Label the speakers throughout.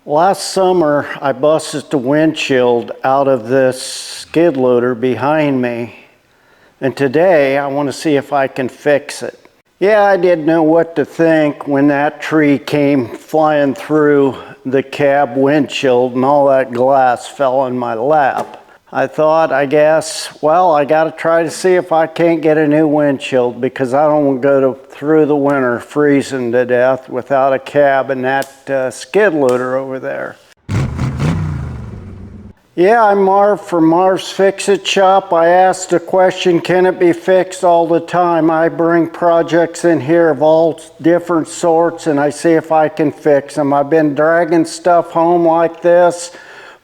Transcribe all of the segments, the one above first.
Speaker 1: Last summer, I busted the windshield out of this skid loader behind me, and today I want to see if I can fix it. Yeah, I didn't know what to think when that tree came flying through the cab windshield and all that glass fell in my lap. I thought, I guess, well, I got to try to see if I can't get a new windshield because I don't want to go through the winter freezing to death without a cab and that skid loader over there. Yeah, I'm Marv from Marv's Fixit shop. I asked the question, can it be fixed all the time? I bring projects in here of all different sorts and I see if I can fix them. I've been dragging stuff home like this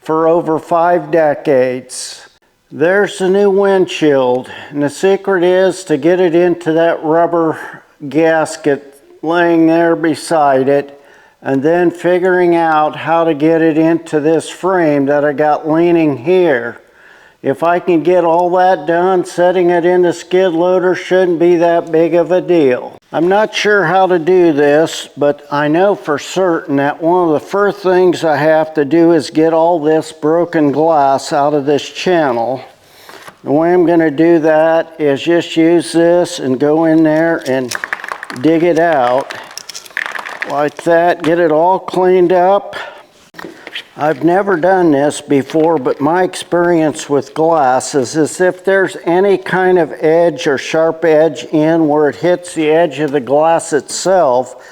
Speaker 1: for over 5 decades. There's the new windshield, and the secret is to get it into that rubber gasket laying there beside it, and then figuring out how to get it into this frame that I got leaning here. If I can get all that done, setting it in the skid loader shouldn't be that big of a deal. I'm not sure how to do this, but I know for certain that one of the first things I have to do is get all this broken glass out of this channel. The way I'm going to do that is just use this and go in there and dig it out like that, get it all cleaned up. I've never done this before, but my experience with glass is if there's any kind of edge or sharp edge in where it hits the edge of the glass itself,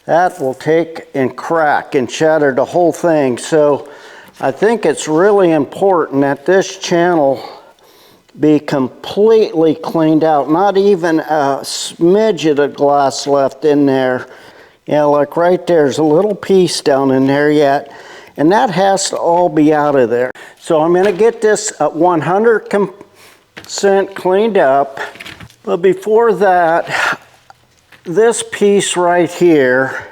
Speaker 1: that will take and crack and shatter the whole thing. So I think it's really important that this channel be completely cleaned out, not even a smidget of glass left in there. Yeah, like right there's a little piece down in there yet. And that has to all be out of there. So I'm going to get this at 100% cleaned up. But before that, this piece right here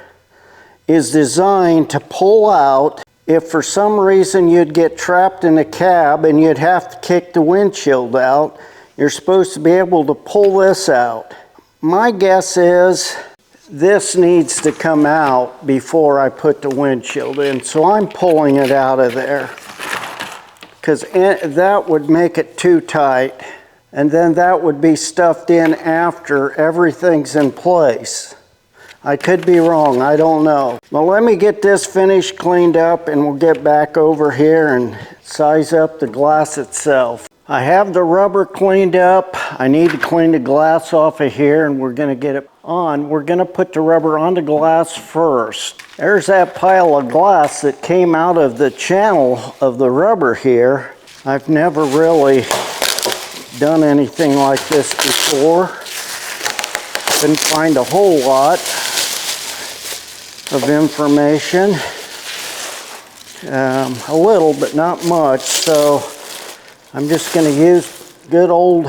Speaker 1: is designed to pull out if for some reason you'd get trapped in a cab and you'd have to kick the windshield out. You're supposed to be able to pull this out. My guess is this needs to come out before I put the windshield in, so I'm pulling it out of there because that would make it too tight, and then that would be stuffed in after everything's in place. I could be wrong, I don't know. Well, let me get this finished, cleaned up, and we'll get back over here and size up the glass itself. I have the rubber cleaned up. I need to clean the glass off of here, and we're going to get it on. We're going to put the rubber on the glass first. There's that pile of glass that came out of the channel of the rubber here. I've never really done anything like this before. Didn't find a whole lot of information. A little, but not much. So I'm just going to use good old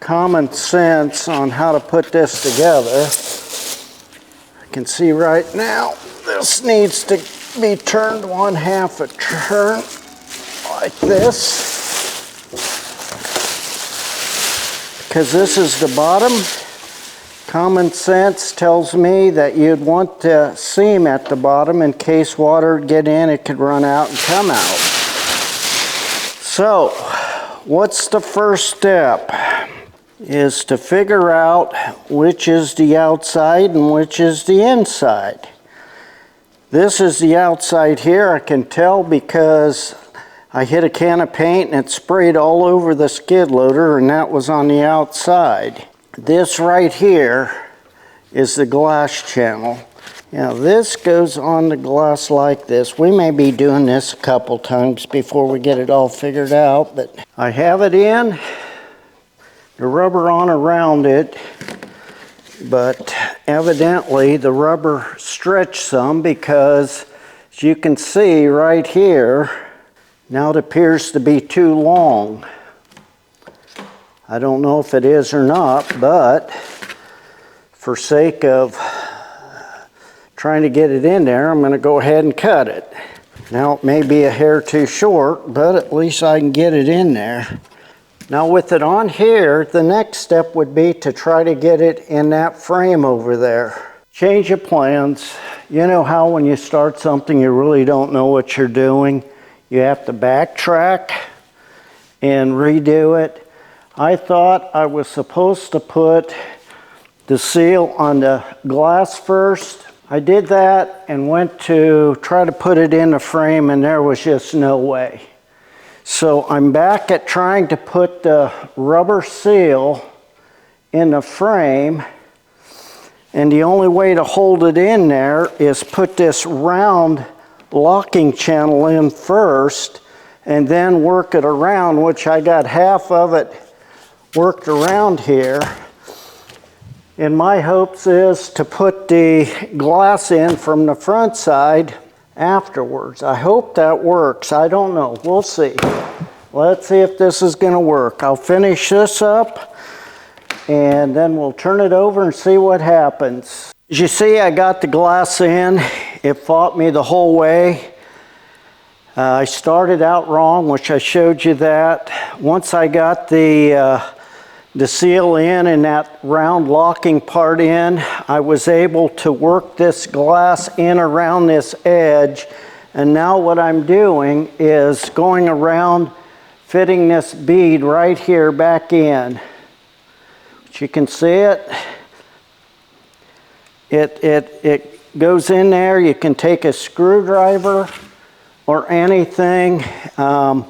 Speaker 1: common sense on how to put this together. I can see right now this needs to be turned 1/2 a turn like this, because this is the bottom. Common sense tells me that you'd want the seam at the bottom in case water would get in, it could run out and come out. So what's the first step? Is to figure out which is the outside and which is the inside. This is the outside here. I can tell because I hit a can of paint and it sprayed all over the skid loader, and that was on the outside. This right here is the glass channel. Now this goes on the glass like this. We may be doing this a couple times before we get it all figured out, but I have it in. The rubber on around it, but evidently the rubber stretched some because, as you can see right here, now it appears to be too long. I don't know if it is or not, but for sake of trying to get it in there, I'm going to go ahead and cut it. Now it may be a hair too short, but at least I can get it in there. Now with it on here, the next step would be to try to get it in that frame over there. Change of plans. You know how when you start something you really don't know what you're doing? You have to backtrack and redo it. I thought I was supposed to put the seal on the glass first. I did that and went to try to put it in the frame, and there was just no way. So I'm back at trying to put the rubber seal in the frame, and the only way to hold it in there is put this round locking channel in first and then work it around, which I got half of it worked around here. And my hopes is to put the glass in from the front side afterwards. I hope that works. I don't know. We'll see. Let's see if this is going to work. I'll finish this up and then we'll turn it over and see what happens. As you see, I got the glass in. It fought me the whole way. I started out wrong, which I showed you that. Once I got the seal in and that round locking part in, I was able to work this glass in around this edge. And now what I'm doing is going around fitting this bead right here back in. But you can see it. It goes in there. You can take a screwdriver or anything, and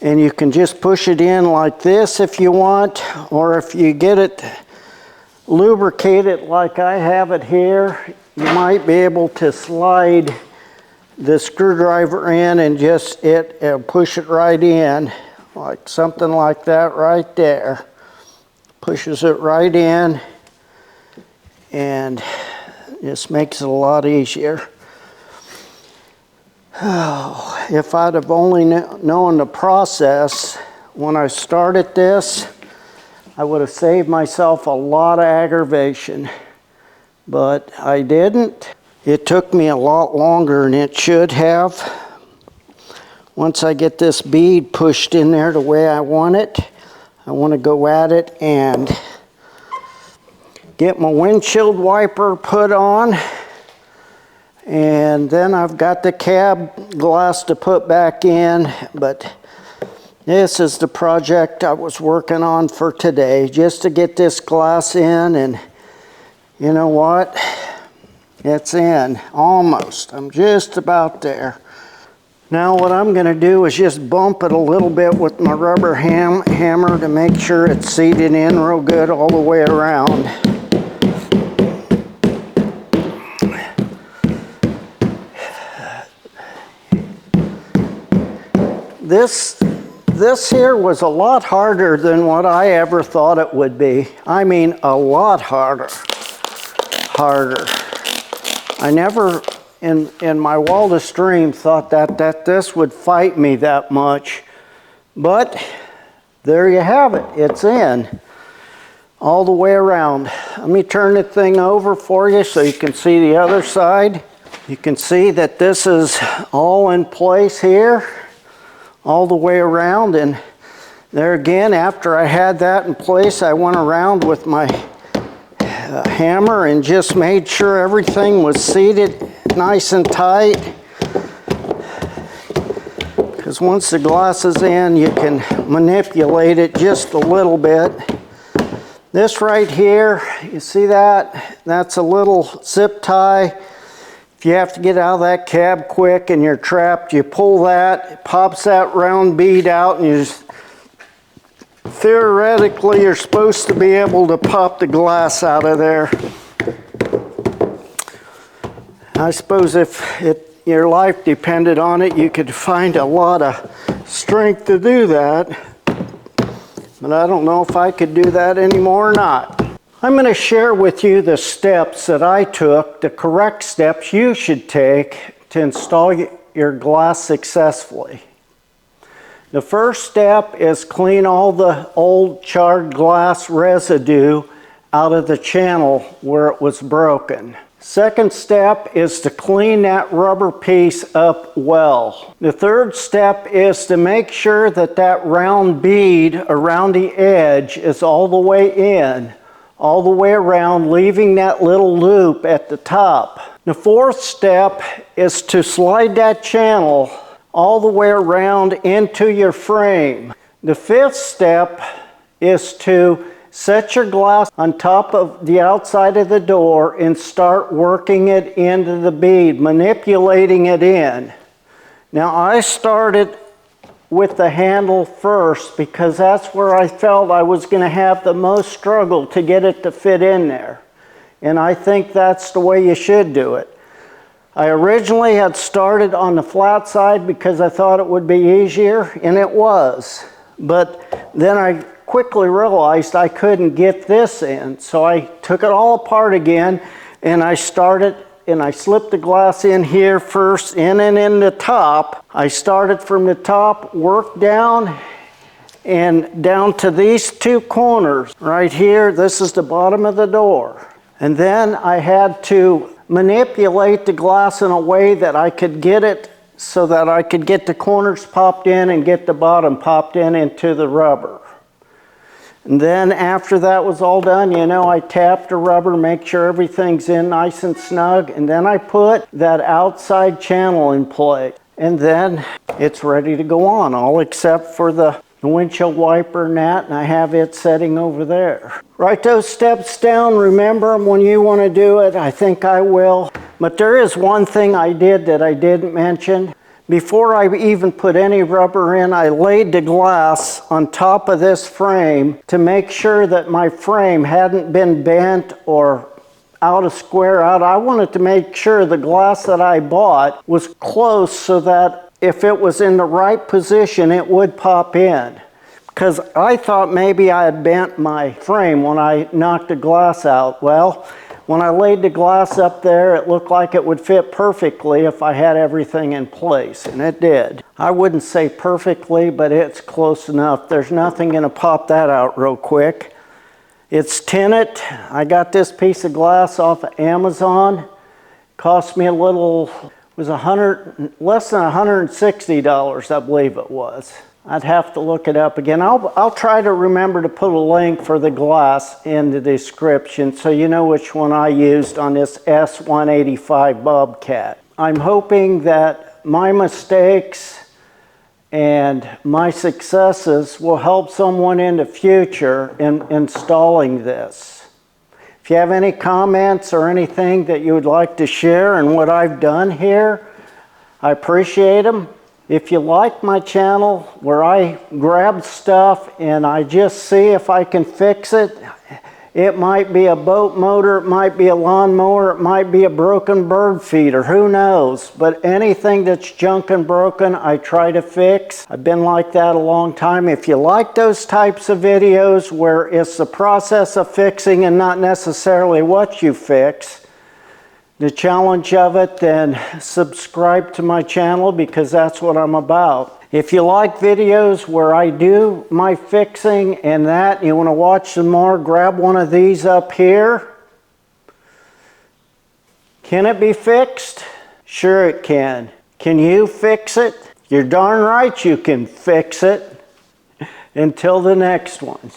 Speaker 1: you can just push it in like this if you want, or if you get it lubricated like I have it here, you might be able to slide the screwdriver in and just push it right in, like something like that right there. Pushes it right in and just makes it a lot easier. Oh, if I'd have only known the process when I started this, I would have saved myself a lot of aggravation, but I didn't. It took me a lot longer than it should have. Once I get this bead pushed in there the way I want it, I want to go at it and get my windshield wiper put on. And then I've got the cab glass to put back in, but this is the project I was working on for today, just to get this glass in, and you know what? It's in, almost. I'm just about there. Now what I'm going to do is just bump it a little bit with my rubber hammer to make sure it's seated in real good all the way around. This here was a lot harder than what I ever thought it would be. I mean, a lot harder. I never, in my wildest dream, thought that this would fight me that much. But there you have it. It's in all the way around. Let me turn the thing over for you so you can see the other side. You can see that this is all in place here, all the way around. And there again, after I had that in place, I went around with my hammer and just made sure everything was seated nice and tight. Because once the glass is in, you can manipulate it just a little bit. This right here, you see that? That's a little zip tie. If you have to get out of that cab quick and you're trapped, you pull that, it pops that round bead out, and you just, theoretically, you're supposed to be able to pop the glass out of there. I suppose if your life depended on it, you could find a lot of strength to do that. But I don't know if I could do that anymore or not. I'm going to share with you the steps that I took, the correct steps you should take to install your glass successfully. The first step is clean all the old charred glass residue out of the channel where it was broken. Second step is to clean that rubber piece up well. The third step is to make sure that that round bead around the edge is all the way in. all the way around, leaving that little loop at the top. The fourth step is to slide that channel all the way around into your frame. The fifth step is to set your glass on top of the outside of the door and start working it into the bead, manipulating it in. Now I started with the handle first because that's where I felt I was going to have the most struggle to get it to fit in there. And I think that's the way you should do it. I originally had started on the flat side because I thought it would be easier, and it was. But then I quickly realized I couldn't get this in. So I took it all apart again, and I started, and I slipped the glass in here first, in and in the top. I started from the top, worked down, and down to these two corners right here. This is the bottom of the door. And then I had to manipulate the glass in a way that I could get it so that I could get the corners popped in and get the bottom popped in into the rubber. And then after that was all done, you know, I tapped the rubber, make sure everything's in nice and snug, and then I put that outside channel in place. And then it's ready to go on, all except for the windshield wiper and that, and I have it setting over there. Write those steps down, remember them when you want to do it. I think I will. But there is one thing I did that I didn't mention. Before I even put any rubber in, I laid the glass on top of this frame to make sure that my frame hadn't been bent or out of square out. I wanted to make sure the glass that I bought was close so that if it was in the right position, it would pop in. Because I thought maybe I had bent my frame when I knocked the glass out. Well, when I laid the glass up there, it looked like it would fit perfectly if I had everything in place, and it did. I wouldn't say perfectly, but it's close enough. There's nothing gonna pop that out real quick. It's tinted. I got this piece of glass off of Amazon. Cost me a little, was less than $160, I believe it was. I'd have to look it up again. I'll try to remember to put a link for the glass in the description so you know which one I used on this S185 Bobcat. I'm hoping that my mistakes and my successes will help someone in the future in installing this. If you have any comments or anything that you would like to share in what I've done here, I appreciate them. If you like my channel where I grab stuff and I just see if I can fix it, it might be a boat motor, it might be a lawnmower, it might be a broken bird feeder, who knows? But anything that's junk and broken, I try to fix. I've been like that a long time. If you like those types of videos where it's the process of fixing and not necessarily what you fix, the challenge of it, then subscribe to my channel because that's what I'm about. If you like videos where I do my fixing and that, you want to watch some more, grab one of these up here. Can it be fixed? Sure it can. Can you fix it? You're darn right you can fix it. Until the next one.